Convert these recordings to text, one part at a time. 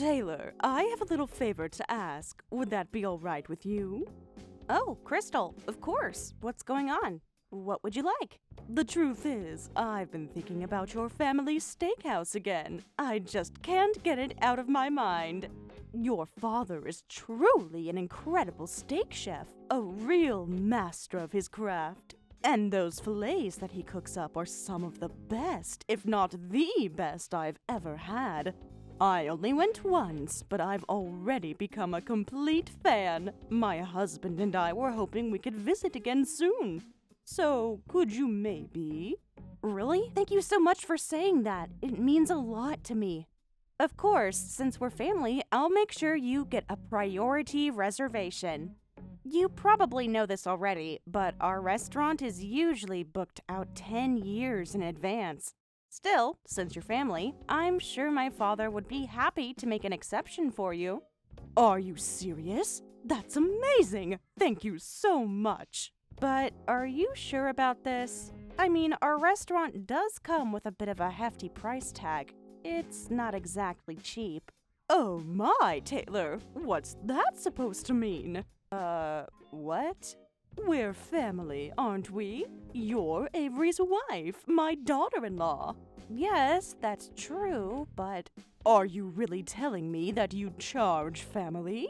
Taylor, I have a little favor to ask. Would that be all right with you? Oh, Crystal, of course. What's going on? What would you like? The truth is, I've been thinking about your family's steakhouse again. I just can't get it out of my mind. Your father is truly an incredible steak chef, a real master of his craft. And those fillets that he cooks up are some of the best, if not the best I've ever had. I only went once, but I've already become a complete fan. My husband and I were hoping we could visit again soon. So, could you maybe? Really? Thank you so much for saying that. It means a lot to me. Of course, since we're family, I'll make sure you get a priority reservation. You probably know this already, but our restaurant is usually booked out 10 years in advance. Still, since you're family, I'm sure my father would be happy to make an exception for you. Are you serious? That's amazing! Thank you so much! But are you sure about this? I mean, our restaurant does come with a bit of a hefty price tag. It's not exactly cheap. Oh my, Taylor, what's that supposed to mean? What? We're family, aren't we? You're Avery's wife, my daughter-in-law. Yes, that's true, but... Are you really telling me that you charge family?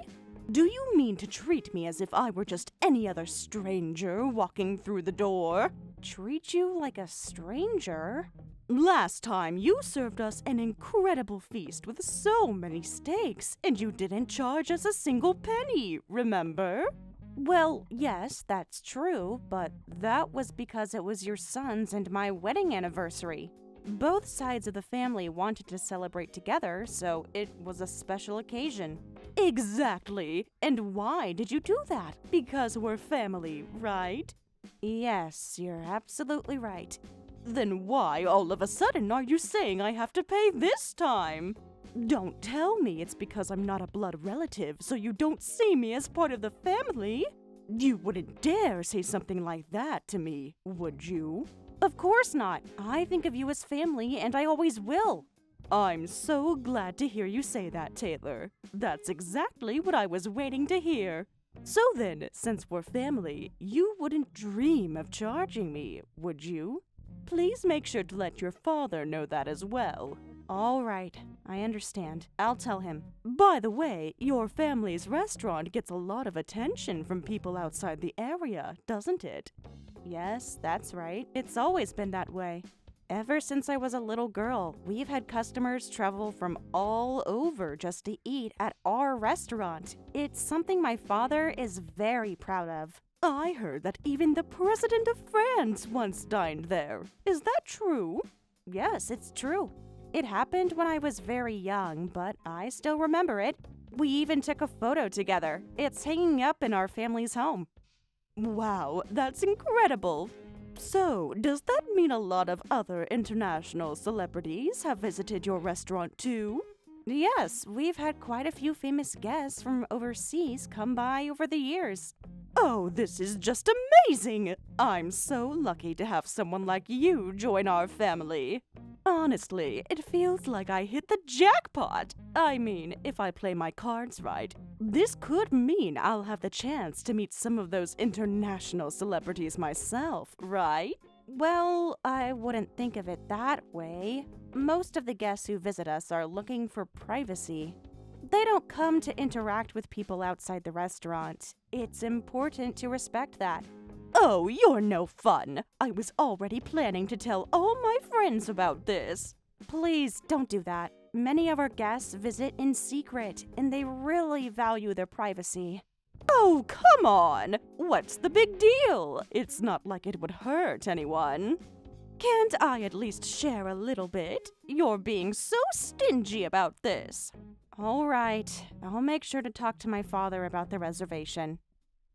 Do you mean to treat me as if I were just any other stranger walking through the door? Treat you like a stranger? Last time you served us an incredible feast with so many steaks, and you didn't charge us a single penny, remember? Well, yes, that's true, but that was because it was your son's and my wedding anniversary. Both sides of the family wanted to celebrate together, so it was a special occasion. Exactly! And why did you do that? Because we're family, right? Yes, you're absolutely right. Then why all of a sudden are you saying I have to pay this time? Don't tell me it's because I'm not a blood relative, so you don't see me as part of the family. You wouldn't dare say something like that to me, would you? Of course not. I think of you as family, and I always will. I'm so glad to hear you say that, Taylor. That's exactly what I was waiting to hear. So then, since we're family, you wouldn't dream of charging me, would you? Please make sure to let your father know that as well. All right, I understand. I'll tell him. By the way, your family's restaurant gets a lot of attention from people outside the area, doesn't it? Yes, that's right. It's always been that way. Ever since I was a little girl, we've had customers travel from all over just to eat at our restaurant. It's something my father is very proud of. I heard that even the President of France once dined there. Is that true? Yes, it's true. It happened when I was very young, but I still remember it. We even took a photo together. It's hanging up in our family's home. Wow, that's incredible. So, does that mean a lot of other international celebrities have visited your restaurant too? Yes, we've had quite a few famous guests from overseas come by over the years. Oh, this is just amazing! I'm so lucky to have someone like you join our family. Honestly, it feels like I hit the jackpot. I mean, if I play my cards right, this could mean I'll have the chance to meet some of those international celebrities myself, right? Well, I wouldn't think of it that way. Most of the guests who visit us are looking for privacy. They don't come to interact with people outside the restaurant. It's important to respect that. Oh, you're no fun. I was already planning to tell all my friends about this. Please don't do that. Many of our guests visit in secret, and they really value their privacy. Oh, come on! What's the big deal? It's not like it would hurt anyone. Can't I at least share a little bit? You're being so stingy about this. All right, I'll make sure to talk to my father about the reservation.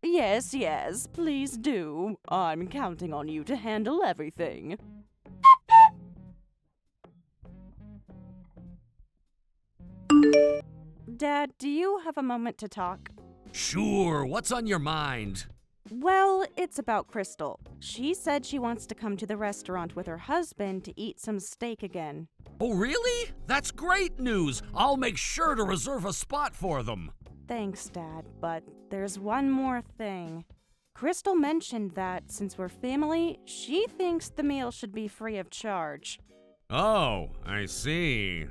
Yes, please do. I'm counting on you to handle everything. Dad, do you have a moment to talk? Sure, what's on your mind? Well, it's about Crystal. She said she wants to come to the restaurant with her husband to eat some steak again. Oh, really? That's great news. I'll make sure to reserve a spot for them. Thanks, Dad, but there's one more thing. Crystal mentioned that since we're family, she thinks the meal should be free of charge. Oh, I see.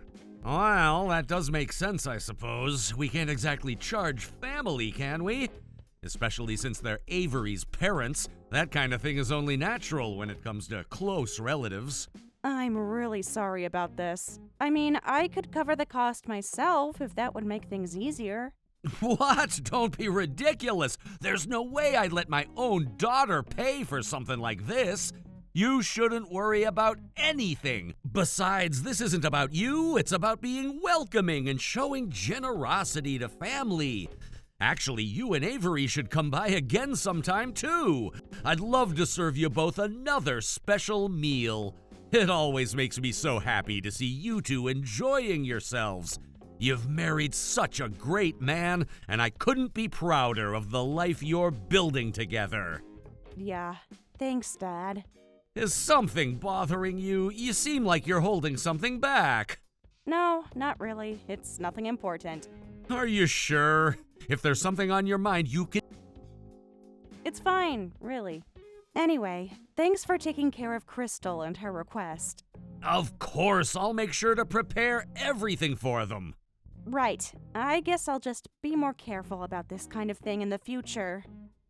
Well, that does make sense, I suppose. We can't exactly charge family, can we? Especially since they're Avery's parents. That kind of thing is only natural when it comes to close relatives. I'm really sorry about this. I mean, I could cover the cost myself if that would make things easier. What? Don't be ridiculous. There's no way I'd let my own daughter pay for something like this. You shouldn't worry about anything. Besides, this isn't about you. It's about being welcoming and showing generosity to family. Actually, you and Avery should come by again sometime, too. I'd love to serve you both another special meal. It always makes me so happy to see you two enjoying yourselves. You've married such a great man, and I couldn't be prouder of the life you're building together. Yeah, thanks, Dad. Is something bothering you? You seem like you're holding something back. No, not really. It's nothing important. Are you sure? If there's something on your mind, you can... It's fine, really. Anyway, thanks for taking care of Crystal and her request. Of course, I'll make sure to prepare everything for them. Right. I guess I'll just be more careful about this kind of thing in the future.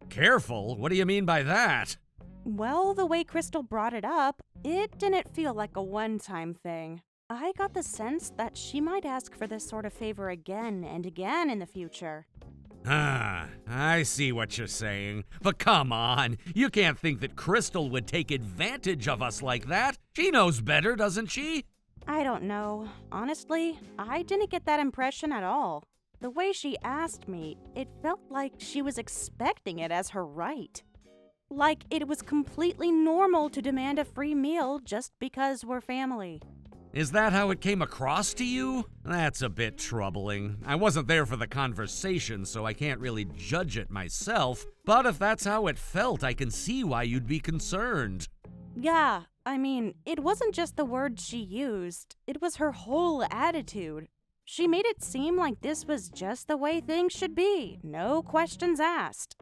Careful? What do you mean by that? Well, the way Crystal brought it up, it didn't feel like a one-time thing. I got the sense that she might ask for this sort of favor again and again in the future. Ah, I see what you're saying. But come on, you can't think that Crystal would take advantage of us like that. She knows better, doesn't she? I don't know. Honestly, I didn't get that impression at all. The way she asked me, it felt like she was expecting it as her right. Like it was completely normal to demand a free meal just because we're family. Is that how it came across to you? That's a bit troubling. I wasn't there for the conversation, so I can't really judge it myself. But if that's how it felt, I can see why you'd be concerned. Yeah, I mean, it wasn't just the words she used. It was her whole attitude. She made it seem like this was just the way things should be. No questions asked.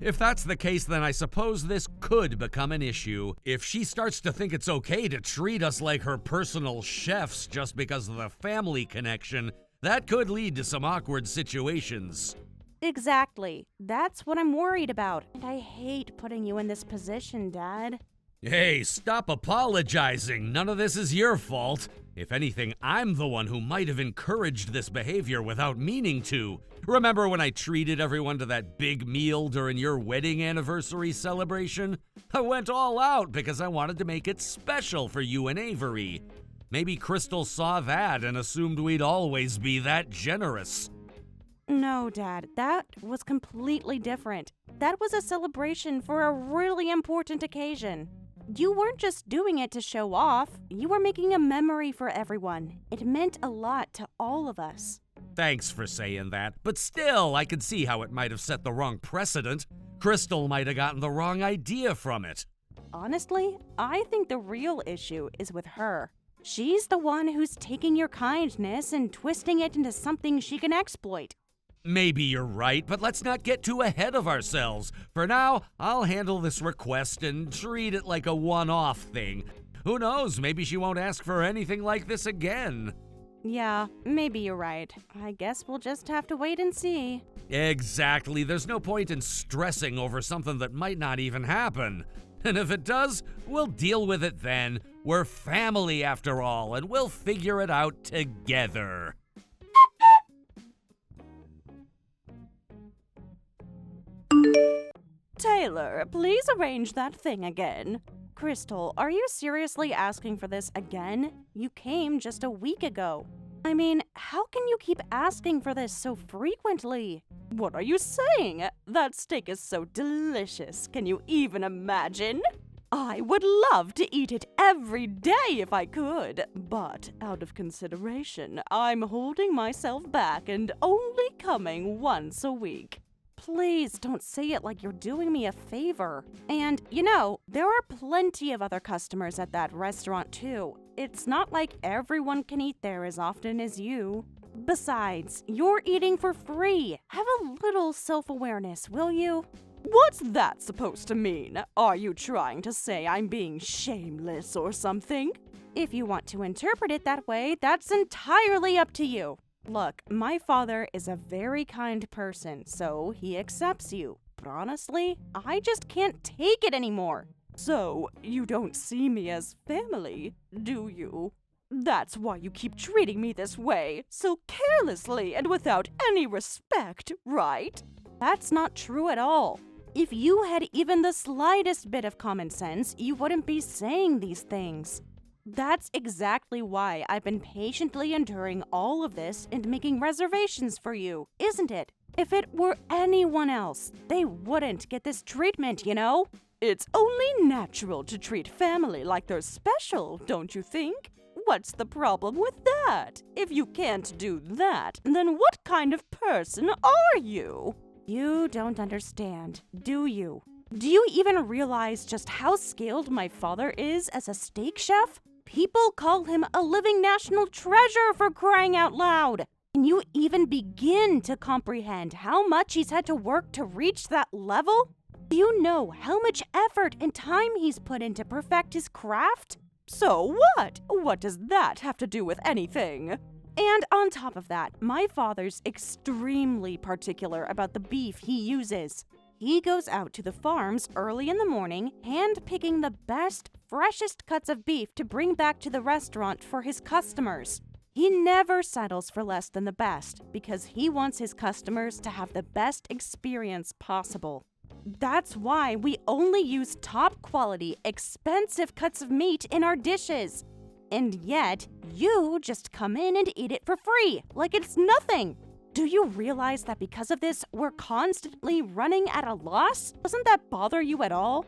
If that's the case, then I suppose this could become an issue. If she starts to think it's okay to treat us like her personal chefs just because of the family connection, that could lead to some awkward situations. Exactly. That's what I'm worried about. And I hate putting you in this position, Dad. Hey, stop apologizing. None of this is your fault. If anything, I'm the one who might have encouraged this behavior without meaning to. Remember when I treated everyone to that big meal during your wedding anniversary celebration? I went all out because I wanted to make it special for you and Avery. Maybe Crystal saw that and assumed we'd always be that generous. No, Dad, that was completely different. That was a celebration for a really important occasion. You weren't just doing it to show off, you were making a memory for everyone. It meant a lot to all of us. Thanks for saying that, but still, I could see how it might have set the wrong precedent. Crystal might have gotten the wrong idea from it. Honestly, I think the real issue is with her. She's the one who's taking your kindness and twisting it into something she can exploit. Maybe you're right, but let's not get too ahead of ourselves. For now, I'll handle this request and treat it like a one-off thing. Who knows, maybe she won't ask for anything like this again. Yeah, maybe you're right. I guess we'll just have to wait and see. Exactly, there's no point in stressing over something that might not even happen. And if it does, we'll deal with it then. We're family after all, and we'll figure it out together. Taylor, please arrange that thing again. Crystal, are you seriously asking for this again? You came just a week ago. I mean, how can you keep asking for this so frequently? What are you saying? That steak is so delicious. Can you even imagine? I would love to eat it every day if I could, but out of consideration, I'm holding myself back and only coming once a week. Please don't say it like you're doing me a favor. And, you know, there are plenty of other customers at that restaurant too. It's not like everyone can eat there as often as you. Besides, you're eating for free. Have a little self-awareness, will you? What's that supposed to mean? Are you trying to say I'm being shameless or something? If you want to interpret it that way, that's entirely up to you. Look, my father is a very kind person, so he accepts you. But honestly, I just can't take it anymore. So, you don't see me as family, do you? That's why you keep treating me this way, so carelessly and without any respect, right? That's not true at all. If you had even the slightest bit of common sense, you wouldn't be saying these things. That's exactly why I've been patiently enduring all of this and making reservations for you, isn't it? If it were anyone else, they wouldn't get this treatment, you know? It's only natural to treat family like they're special, don't you think? What's the problem with that? If you can't do that, then what kind of person are you? You don't understand, do you? Do you even realize just how skilled my father is as a steak chef? People call him a living national treasure, for crying out loud. Can you even begin to comprehend how much he's had to work to reach that level? Do you know how much effort and time he's put in to perfect his craft? So what? What does that have to do with anything? And on top of that, my father's extremely particular about the beef he uses. He goes out to the farms early in the morning, hand-picking the best, freshest cuts of beef to bring back to the restaurant for his customers. He never settles for less than the best because he wants his customers to have the best experience possible. That's why we only use top-quality, expensive cuts of meat in our dishes. And yet, you just come in and eat it for free, like it's nothing. Do you realize that because of this, we're constantly running at a loss? Doesn't that bother you at all?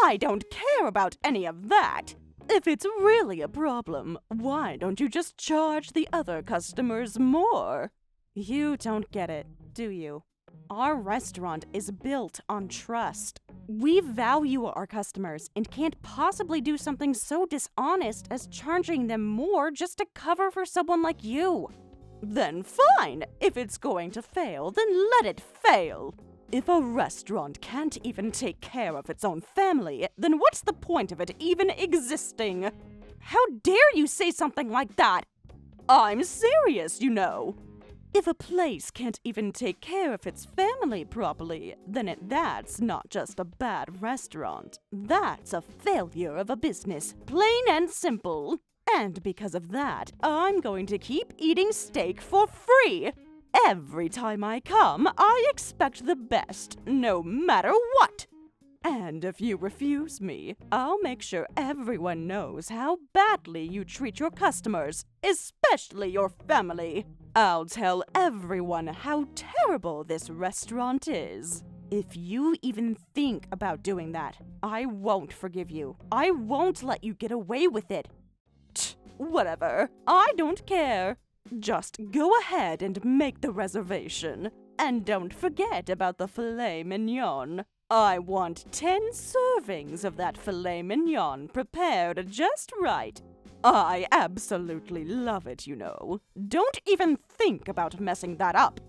I don't care about any of that. If it's really a problem, why don't you just charge the other customers more? You don't get it, do you? Our restaurant is built on trust. We value our customers and can't possibly do something so dishonest as charging them more just to cover for someone like you. Then fine! If it's going to fail, then let it fail! If a restaurant can't even take care of its own family, then what's the point of it even existing? How dare you say something like that? I'm serious, you know. If a place can't even take care of its family properly, then that's not just a bad restaurant. That's a failure of a business, plain and simple. And because of that, I'm going to keep eating steak for free. Every time I come, I expect the best, no matter what. And if you refuse me, I'll make sure everyone knows how badly you treat your customers, especially your family. I'll tell everyone how terrible this restaurant is. If you even think about doing that, I won't forgive you. I won't let you get away with it. Whatever. I don't care. Just go ahead and make the reservation. And don't forget about the filet mignon. I want 10 servings of that filet mignon prepared just right. I absolutely love it, you know. Don't even think about messing that up.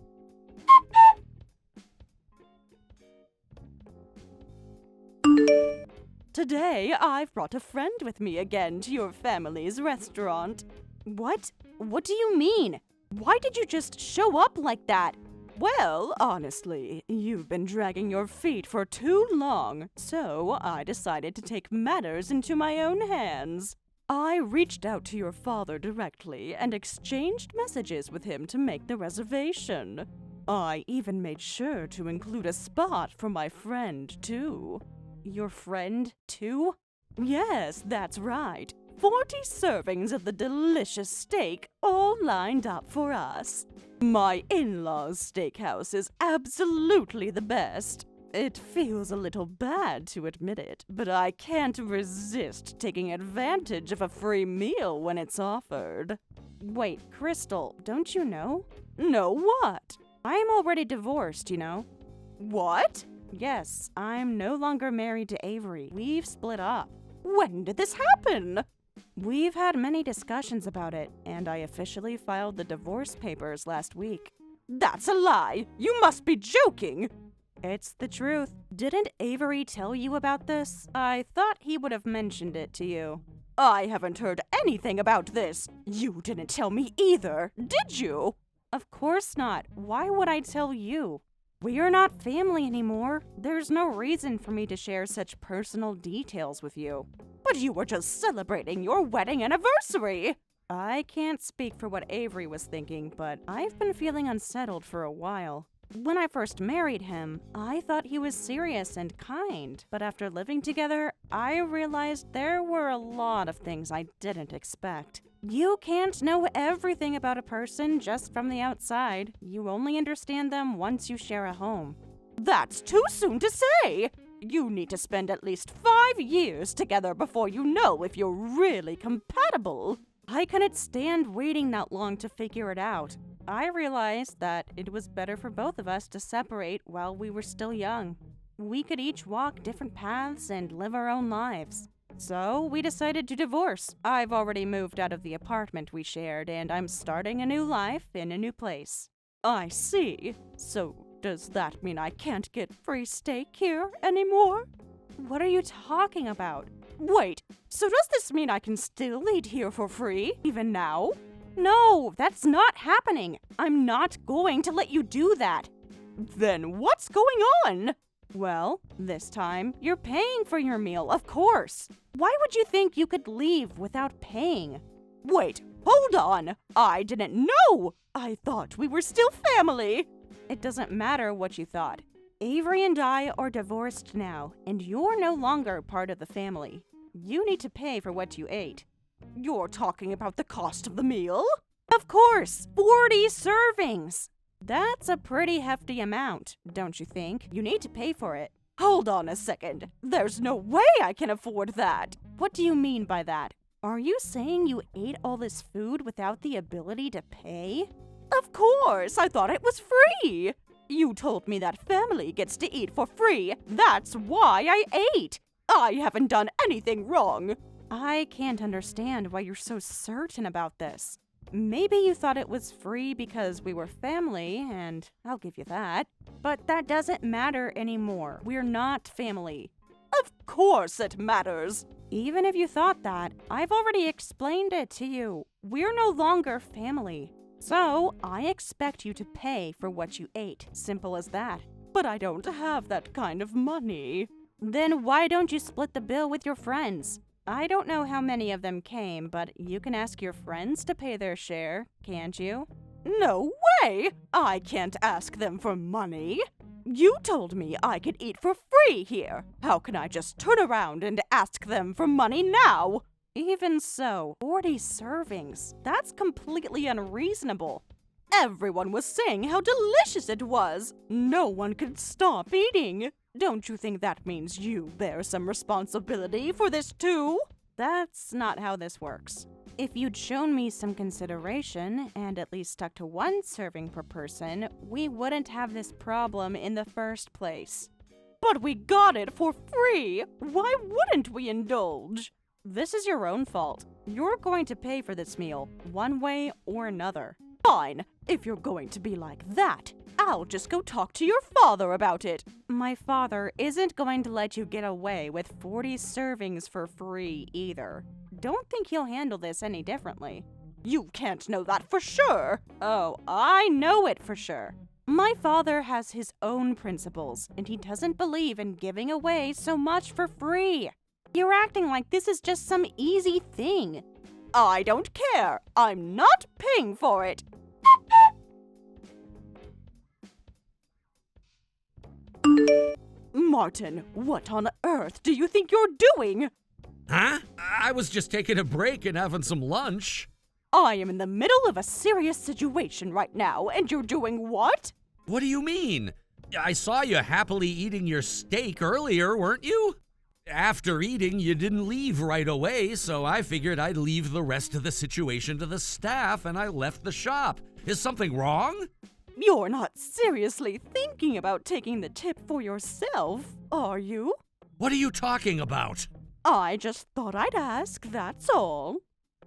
Today, I've brought a friend with me again to your family's restaurant. What? What do you mean? Why did you just show up like that? Well, honestly, you've been dragging your feet for too long, so I decided to take matters into my own hands. I reached out to your father directly and exchanged messages with him to make the reservation. I even made sure to include a spot for my friend, too. Your friend, too? Yes, that's right. 40 servings of the delicious steak, all lined up for us. My in-laws' steakhouse is absolutely the best. It feels a little bad to admit it, but I can't resist taking advantage of a free meal when it's offered. Wait, Crystal, don't you know? Know what? I'm already divorced, you know. What? Yes, I'm no longer married to Avery. We've split up. When did this happen? We've had many discussions about it, and I officially filed the divorce papers last week. That's a lie! You must be joking! It's the truth. Didn't Avery tell you about this? I thought he would have mentioned it to you. I haven't heard anything about this. You didn't tell me either, did you? Of course not. Why would I tell you? We are not family anymore. There's no reason for me to share such personal details with you. But you were just celebrating your wedding anniversary! I can't speak for what Avery was thinking, but I've been feeling unsettled for a while. When I first married him, I thought he was serious and kind, but after living together, I realized there were a lot of things I didn't expect. You can't know everything about a person just from the outside. You only understand them once you share a home. That's too soon to say! You need to spend at least 5 years together before you know if you're really compatible. I couldn't stand waiting that long to figure it out. I realized that it was better for both of us to separate while we were still young. We could each walk different paths and live our own lives. So we decided to divorce. I've already moved out of the apartment we shared, and I'm starting a new life in a new place. I see. So does that mean I can't get free steak here anymore? What are you talking about? Wait, so does this mean I can still eat here for free, even now? No, that's not happening. I'm not going to let you do that. Then what's going on? Well, this time, you're paying for your meal, of course. Why would you think you could leave without paying? Wait, hold on. I didn't know. I thought we were still family. It doesn't matter what you thought. Avery and I are divorced now, and you're no longer part of the family. You need to pay for what you ate. You're talking about the cost of the meal? Of course, 40 servings. That's a pretty hefty amount, don't you think? You need to pay for it. Hold on a second. There's no way I can afford that. What do you mean by that? Are you saying you ate all this food without the ability to pay? Of course, I thought it was free. You told me that family gets to eat for free. That's why I ate. I haven't done anything wrong. I can't understand why you're so certain about this. Maybe you thought it was free because we were family, and I'll give you that. But that doesn't matter anymore. We're not family. Of course it matters. Even if you thought that, I've already explained it to you. We're no longer family. So, I expect you to pay for what you ate. Simple as that. But I don't have that kind of money. Then why don't you split the bill with your friends? I don't know how many of them came, but you can ask your friends to pay their share, can't you? No way! I can't ask them for money. You told me I could eat for free here. How can I just turn around and ask them for money now? Even so, 40 servings. That's completely unreasonable. Everyone was saying how delicious it was. No one could stop eating. Don't you think that means you bear some responsibility for this too? That's not how this works. If you'd shown me some consideration and at least stuck to 1 serving per person, we wouldn't have this problem in the first place. But we got it for free. Why wouldn't we indulge? This is your own fault. You're going to pay for this meal, one way or another. Fine. If you're going to be like that, I'll just go talk to your father about it. My father isn't going to let you get away with 40 servings for free either. Don't think he'll handle this any differently. You can't know that for sure. Oh, I know it for sure. My father has his own principles, and he doesn't believe in giving away so much for free. You're acting like this is just some easy thing. I don't care. I'm not paying for it. Martin, what on earth do you think you're doing? Huh? I was just taking a break and having some lunch. I am in the middle of a serious situation right now, and you're doing what? What do you mean? I saw you happily eating your steak earlier, weren't you? After eating, you didn't leave right away, so I figured I'd leave the rest of the situation to the staff, and I left the shop. Is something wrong? You're not seriously thinking about taking the tip for yourself, are you? What are you talking about? I just thought I'd ask, that's all.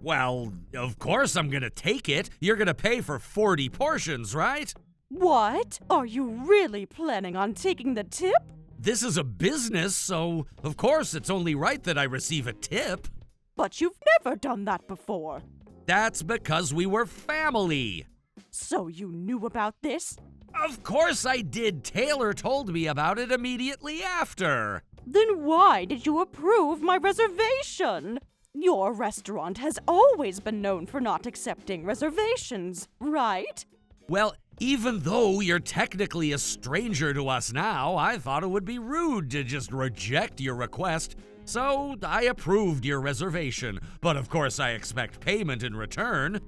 Well, of course I'm gonna take it. You're gonna pay for 40 portions, right? What? Are you really planning on taking the tip? This is a business, so of course it's only right that I receive a tip. But you've never done that before. That's because we were family. So you knew about this? Of course I did. Taylor told me about it immediately after. Then why did you approve my reservation? Your restaurant has always been known for not accepting reservations, right? Well, even though you're technically a stranger to us now, I thought it would be rude to just reject your request. So I approved your reservation, but of course I expect payment in return.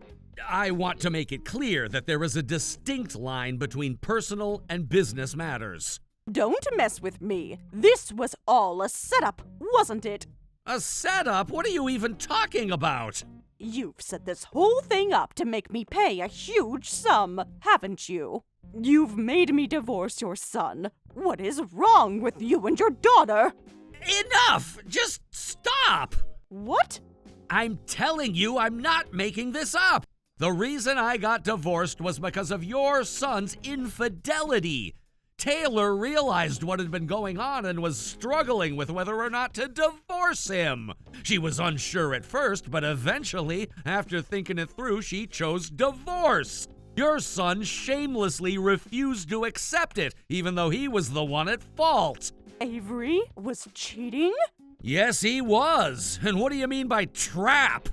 I want to make it clear that there is a distinct line between personal and business matters. Don't mess with me. This was all a setup, wasn't it? A setup? What are you even talking about? You've set this whole thing up to make me pay a huge sum, haven't you? You've made me divorce your son. What is wrong with you and your daughter? Enough! Just stop! What? I'm telling you, I'm not making this up. The reason I got divorced was because of your son's infidelity. Taylor realized what had been going on and was struggling with whether or not to divorce him. She was unsure at first, but eventually, after thinking it through, she chose divorce. Your son shamelessly refused to accept it, even though he was the one at fault. Avery was cheating? Yes, he was. And what do you mean by trap?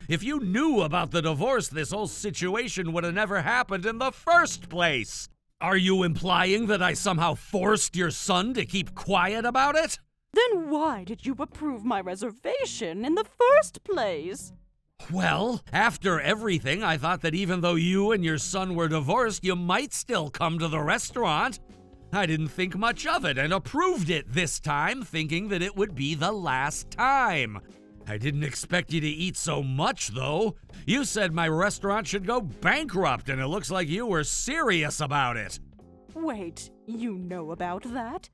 If you knew about the divorce, this whole situation would have never happened in the first place. Are you implying that I somehow forced your son to keep quiet about it? Then why did you approve my reservation in the first place? Well, after everything, I thought that even though you and your son were divorced, you might still come to the restaurant. I didn't think much of it and approved it this time, thinking that it would be the last time. I didn't expect you to eat so much, though. You said my restaurant should go bankrupt, and it looks like you were serious about it. Wait, you know about that?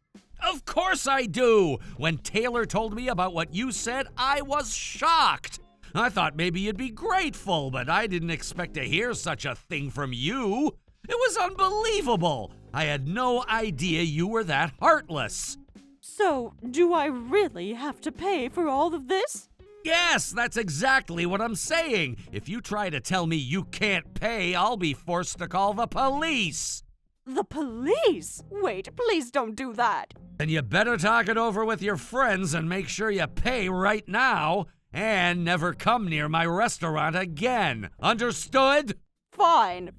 Of course I do! When Taylor told me about what you said, I was shocked. I thought maybe you'd be grateful, but I didn't expect to hear such a thing from you. It was unbelievable. I had no idea you were that heartless. So, do I really have to pay for all of this? Yes, that's exactly what I'm saying. If you try to tell me you can't pay, I'll be forced to call the police. The police? Wait, please don't do that. Then you better talk it over with your friends and make sure you pay right now and never come near my restaurant again. Understood? Fine,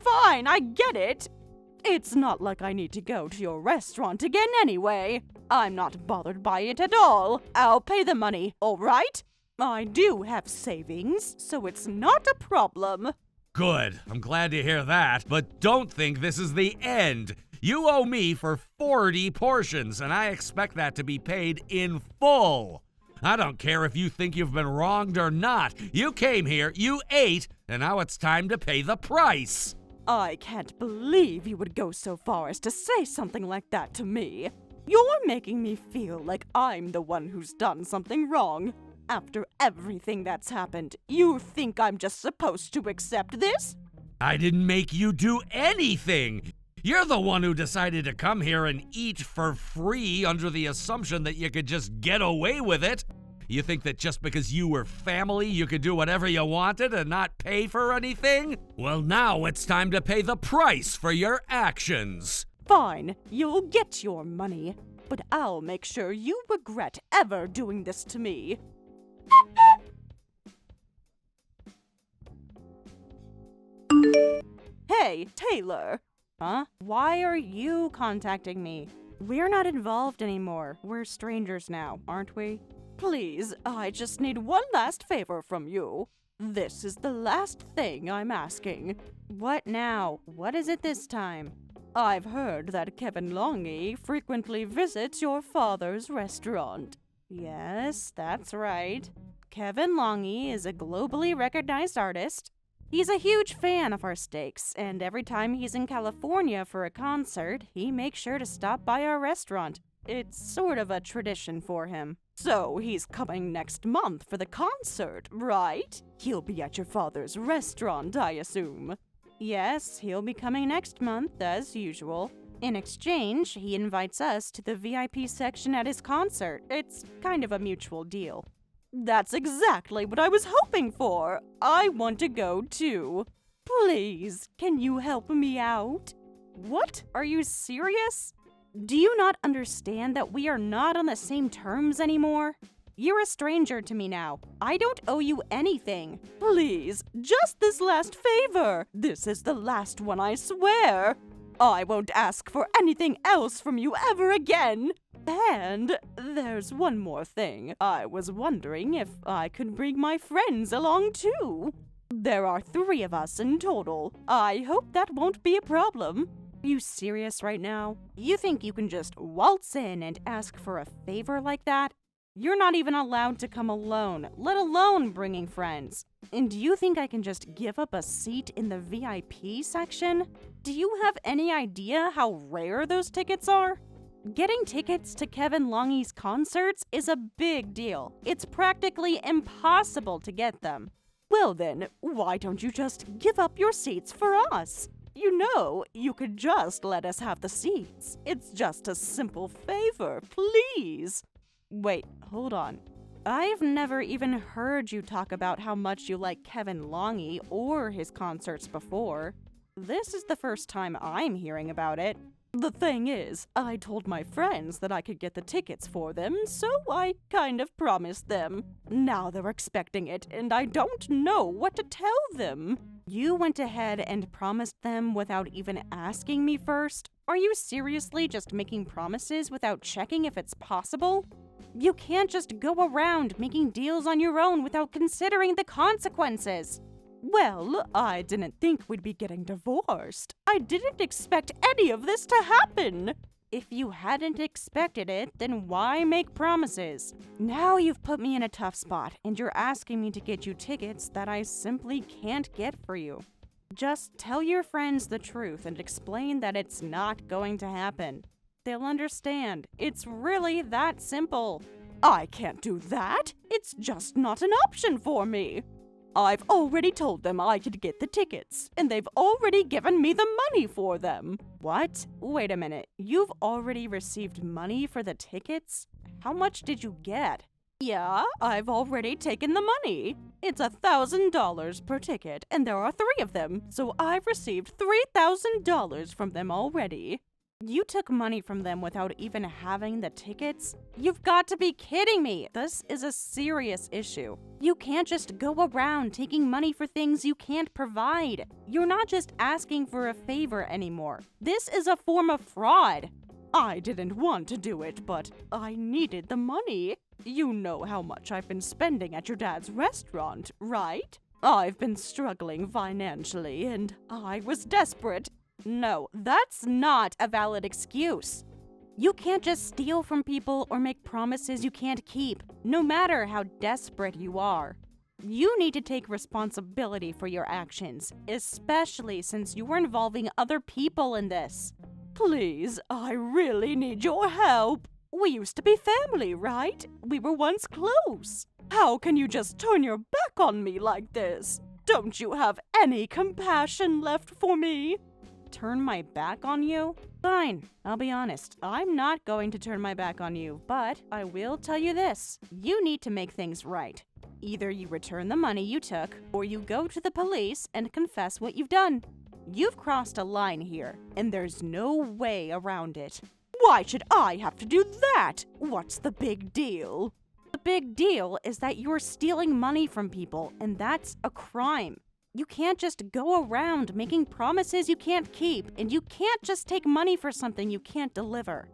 I get it. It's not like I need to go to your restaurant again anyway. I'm not bothered by it at all. I'll pay the money, all right? I do have savings, so it's not a problem. Good. I'm glad to hear that, but don't think this is the end. You owe me for 40 portions, and I expect that to be paid in full. I don't care if you think you've been wronged or not. You came here, you ate, and now it's time to pay the price. I can't believe you would go so far as to say something like that to me. You're making me feel like I'm the one who's done something wrong. After everything that's happened, you think I'm just supposed to accept this? I didn't make you do anything. You're the one who decided to come here and eat for free under the assumption that you could just get away with it. You think that just because you were family, you could do whatever you wanted and not pay for anything? Well, now it's time to pay the price for your actions. Fine, you'll get your money, but I'll make sure you regret ever doing this to me. Hey, Taylor. Huh? Why are you contacting me? We're not involved anymore. We're strangers now, aren't we? Please, I just need one last favor from you. This is the last thing I'm asking. What now? What is it this time? I've heard that Kevin Longy frequently visits your father's restaurant. Yes, that's right. Kevin Longy is a globally recognized artist. He's a huge fan of our steaks, and every time he's in California for a concert, he makes sure to stop by our restaurant. It's sort of a tradition for him. So he's coming next month for the concert, right? He'll be at your father's restaurant, I assume. Yes, he'll be coming next month, as usual. In exchange, he invites us to the VIP section at his concert. It's kind of a mutual deal. That's exactly what I was hoping for. I want to go too. Please, can you help me out? What? Are you serious? Do you not understand that we are not on the same terms anymore? You're a stranger to me now. I don't owe you anything. Please, just this last favor. This is the last one, I swear. I won't ask for anything else from you ever again. And there's one more thing. I was wondering if I could bring my friends along too. There are 3 of us in total. I hope that won't be a problem. You serious right now? You think you can just waltz in and ask for a favor like that? You're not even allowed to come alone, let alone bringing friends. And do you think I can just give up a seat in the VIP section? Do you have any idea how rare those tickets are? Getting tickets to Kevin Longy's concerts is a big deal. It's practically impossible to get them. Well then, why don't you just give up your seats for us? You know, you could just let us have the seats. It's just a simple favor, please. Wait, hold on. I've never even heard you talk about how much you like Kevin Longy or his concerts before. This is the first time I'm hearing about it. The thing is, I told my friends that I could get the tickets for them, so I kind of promised them. Now they're expecting it, and I don't know what to tell them. You went ahead and promised them without even asking me first? Are you seriously just making promises without checking if it's possible? You can't just go around making deals on your own without considering the consequences. Well, I didn't think we'd be getting divorced. I didn't expect any of this to happen. If you hadn't expected it, then why make promises? Now you've put me in a tough spot, and you're asking me to get you tickets that I simply can't get for you. Just tell your friends the truth and explain that it's not going to happen. They'll understand. It's really that simple. I can't do that. It's just not an option for me. I've already told them I could get the tickets, and they've already given me the money for them. What? Wait a minute. You've already received money for the tickets? How much did you get? Yeah, I've already taken the money. It's $1,000 per ticket, and there are 3 of them, so I've received $3,000 from them already. You took money from them without even having the tickets? You've got to be kidding me! This is a serious issue. You can't just go around taking money for things you can't provide. You're not just asking for a favor anymore. This is a form of fraud. I didn't want to do it, but I needed the money. You know how much I've been spending at your dad's restaurant, right? I've been struggling financially, and I was desperate. No, that's not a valid excuse. You can't just steal from people or make promises you can't keep, no matter how desperate you are. You need to take responsibility for your actions, especially since you were involving other people in this. Please, I really need your help. We used to be family, right? We were once close. How can you just turn your back on me like this? Don't you have any compassion left for me? Turn my back on you? Fine, I'll be honest. I'm not going to turn my back on you, but I will tell you this. You need to make things right. Either you return the money you took, or you go to the police and confess what you've done. You've crossed a line here, and there's no way around it. Why should I have to do that? What's the big deal? The big deal is that you're stealing money from people, and that's a crime. You can't just go around making promises you can't keep, and you can't just take money for something you can't deliver.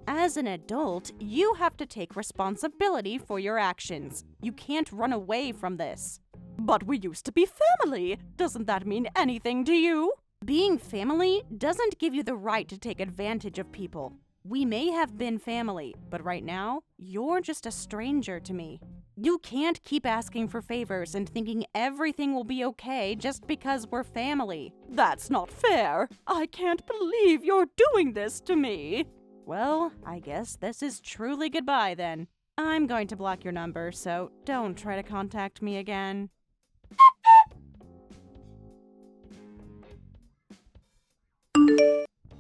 As an adult, you have to take responsibility for your actions. You can't run away from this. But we used to be family. Doesn't that mean anything to you? Being family doesn't give you the right to take advantage of people. We may have been family, but right now, you're just a stranger to me. You can't keep asking for favors and thinking everything will be okay just because we're family. That's not fair. I can't believe you're doing this to me. Well, I guess this is truly goodbye then. I'm going to block your number, so don't try to contact me again.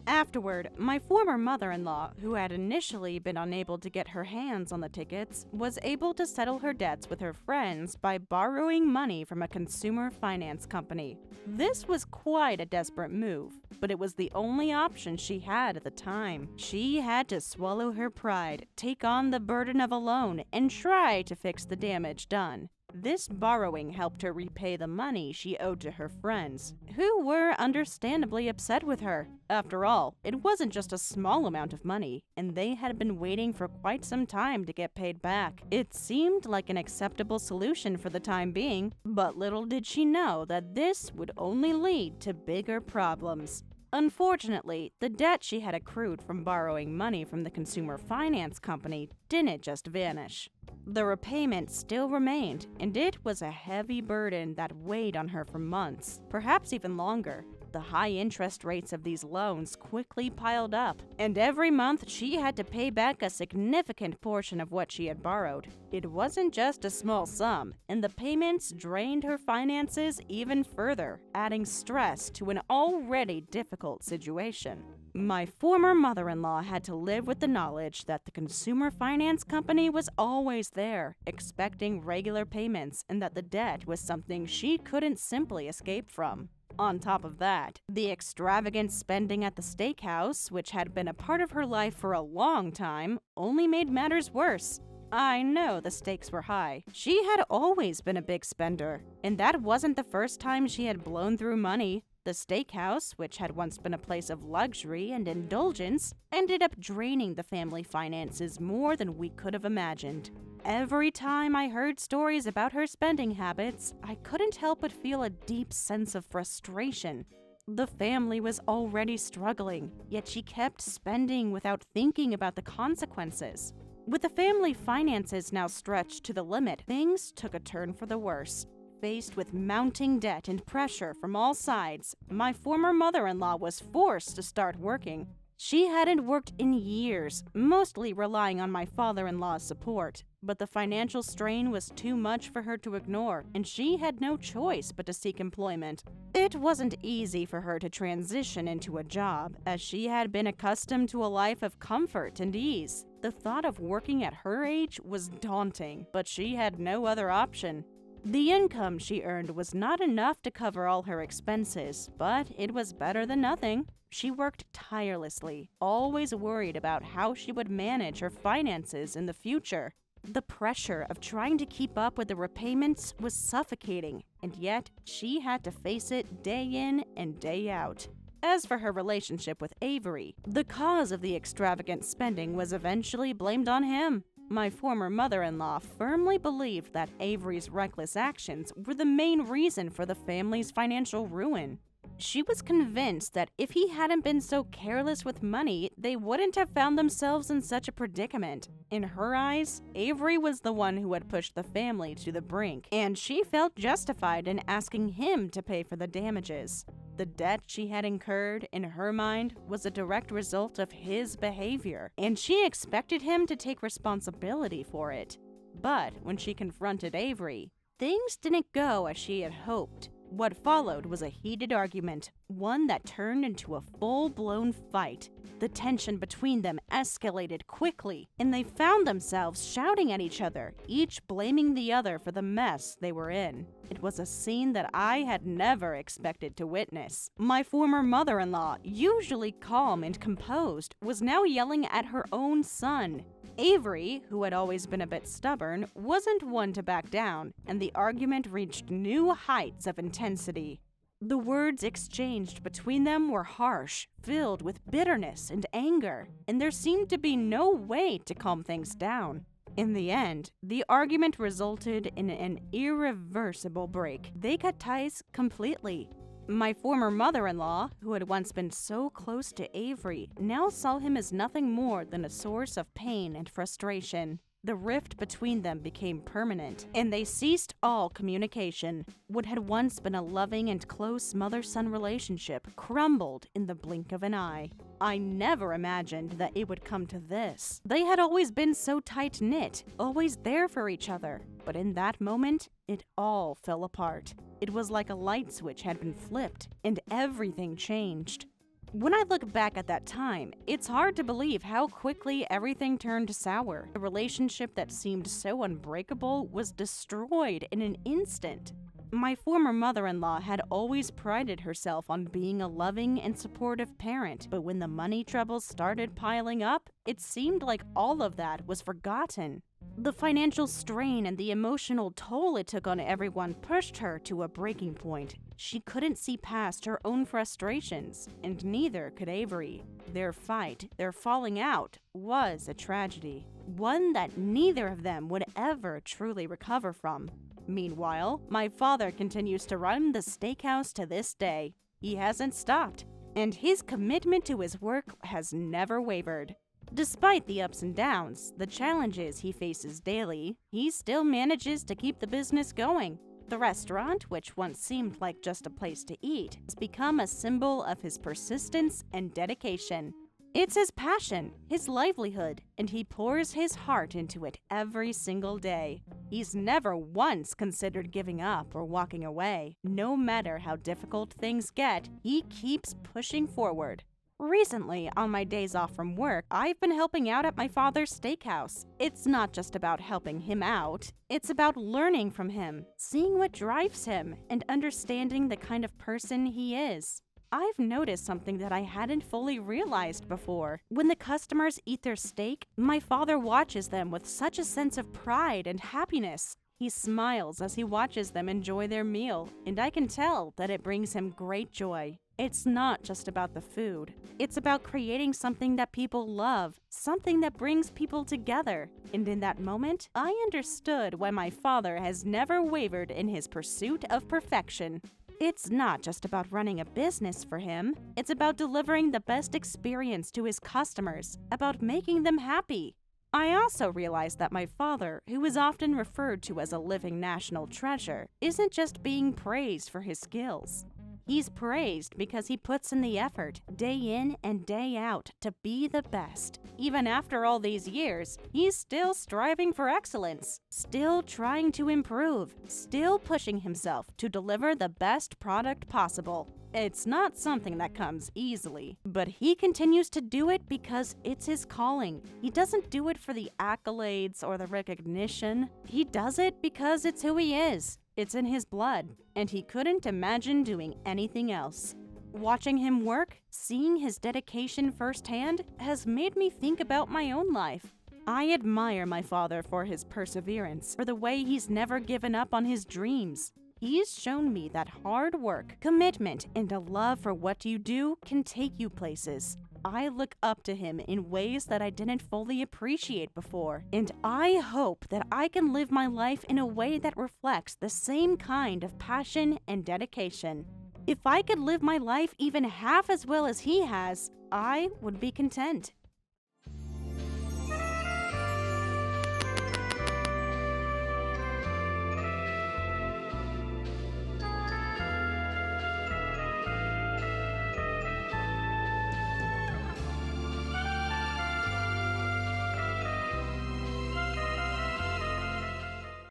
Afterward, my former mother-in-law, who had initially been unable to get her hands on the tickets, was able to settle her debts with her friends by borrowing money from a consumer finance company. This was quite a desperate move, but it was the only option she had at the time. She had to swallow her pride, take on the burden of a loan, and try to fix the damage done. This borrowing helped her repay the money she owed to her friends, who were understandably upset with her. After all, it wasn't just a small amount of money, and they had been waiting for quite some time to get paid back. It seemed like an acceptable solution for the time being, but little did she know that this would only lead to bigger problems. Unfortunately, the debt she had accrued from borrowing money from the consumer finance company didn't just vanish. The repayment still remained, and it was a heavy burden that weighed on her for months, perhaps even longer. The high interest rates of these loans quickly piled up, and every month she had to pay back a significant portion of what she had borrowed. It wasn't just a small sum, and the payments drained her finances even further, adding stress to an already difficult situation. My former mother-in-law had to live with the knowledge that the consumer finance company was always there, expecting regular payments, and that the debt was something she couldn't simply escape from. On top of that, the extravagant spending at the steakhouse, which had been a part of her life for a long time, only made matters worse. I know the stakes were high. She had always been a big spender, and that wasn't the first time she had blown through money. The steakhouse, which had once been a place of luxury and indulgence, ended up draining the family finances more than we could have imagined. Every time I heard stories about her spending habits, I couldn't help but feel a deep sense of frustration. The family was already struggling, yet she kept spending without thinking about the consequences. With the family finances now stretched to the limit, things took a turn for the worse. Faced with mounting debt and pressure from all sides, my former mother-in-law was forced to start working. She hadn't worked in years, mostly relying on my father-in-law's support, but the financial strain was too much for her to ignore, and she had no choice but to seek employment. It wasn't easy for her to transition into a job, as she had been accustomed to a life of comfort and ease. The thought of working at her age was daunting, but she had no other option. The income she earned was not enough to cover all her expenses, but it was better than nothing. She worked tirelessly, always worried about how she would manage her finances in the future. The pressure of trying to keep up with the repayments was suffocating, and yet she had to face it day in and day out. As for her relationship with Avery, the cause of the extravagant spending was eventually blamed on him. My former mother-in-law firmly believed that Avery's reckless actions were the main reason for the family's financial ruin. She was convinced that if he hadn't been so careless with money, they wouldn't have found themselves in such a predicament. In her eyes, Avery was the one who had pushed the family to the brink, and she felt justified in asking him to pay for the damages. The debt she had incurred, in her mind, was a direct result of his behavior, and she expected him to take responsibility for it. But when she confronted Avery, things didn't go as she had hoped. What followed was a heated argument, one that turned into a full-blown fight. The tension between them escalated quickly, and they found themselves shouting at each other, each blaming the other for the mess they were in. It was a scene that I had never expected to witness. My former mother-in-law, usually calm and composed, was now yelling at her own son. Avery, who had always been a bit stubborn, wasn't one to back down, and the argument reached new heights of intensity. The words exchanged between them were harsh, filled with bitterness and anger, and there seemed to be no way to calm things down. In the end, the argument resulted in an irreversible break. They cut ties completely. My former mother-in-law, who had once been so close to Avery, now saw him as nothing more than a source of pain and frustration. The rift between them became permanent, and they ceased all communication. What had once been a loving and close mother-son relationship crumbled in the blink of an eye. I never imagined that it would come to this. They had always been so tight-knit, always there for each other. But in that moment, it all fell apart. It was like a light switch had been flipped, and everything changed. When I look back at that time, it's hard to believe how quickly everything turned sour. The relationship that seemed so unbreakable was destroyed in an instant. My former mother-in-law had always prided herself on being a loving and supportive parent, but when the money troubles started piling up, it seemed like all of that was forgotten. The financial strain and the emotional toll it took on everyone pushed her to a breaking point. She couldn't see past her own frustrations, and neither could Avery. Their fight, their falling out, was a tragedy, one that neither of them would ever truly recover from. Meanwhile, my father continues to run the steakhouse to this day. He hasn't stopped, and his commitment to his work has never wavered. Despite the ups and downs, the challenges he faces daily, he still manages to keep the business going. The restaurant, which once seemed like just a place to eat, has become a symbol of his persistence and dedication. It's his passion, his livelihood, and he pours his heart into it every single day. He's never once considered giving up or walking away. No matter how difficult things get, he keeps pushing forward. Recently, on my days off from work, I've been helping out at my father's steakhouse. It's not just about helping him out, it's about learning from him, seeing what drives him, and understanding the kind of person he is. I've noticed something that I hadn't fully realized before. When the customers eat their steak, my father watches them with such a sense of pride and happiness. He smiles as he watches them enjoy their meal, and I can tell that it brings him great joy. It's not just about the food. It's about creating something that people love, something that brings people together. And in that moment, I understood why my father has never wavered in his pursuit of perfection. It's not just about running a business for him. It's about delivering the best experience to his customers, about making them happy. I also realized that my father, who is often referred to as a living national treasure, isn't just being praised for his skills. He's praised because he puts in the effort, day in and day out, to be the best. Even after all these years, he's still striving for excellence, still trying to improve, still pushing himself to deliver the best product possible. It's not something that comes easily, but he continues to do it because it's his calling. He doesn't do it for the accolades or the recognition. He does it because it's who he is. It's in his blood, and he couldn't imagine doing anything else. Watching him work, seeing his dedication firsthand, has made me think about my own life. I admire my father for his perseverance, for the way he's never given up on his dreams. He's shown me that hard work, commitment, and a love for what you do can take you places. I look up to him in ways that I didn't fully appreciate before, and I hope that I can live my life in a way that reflects the same kind of passion and dedication. If I could live my life even half as well as he has, I would be content.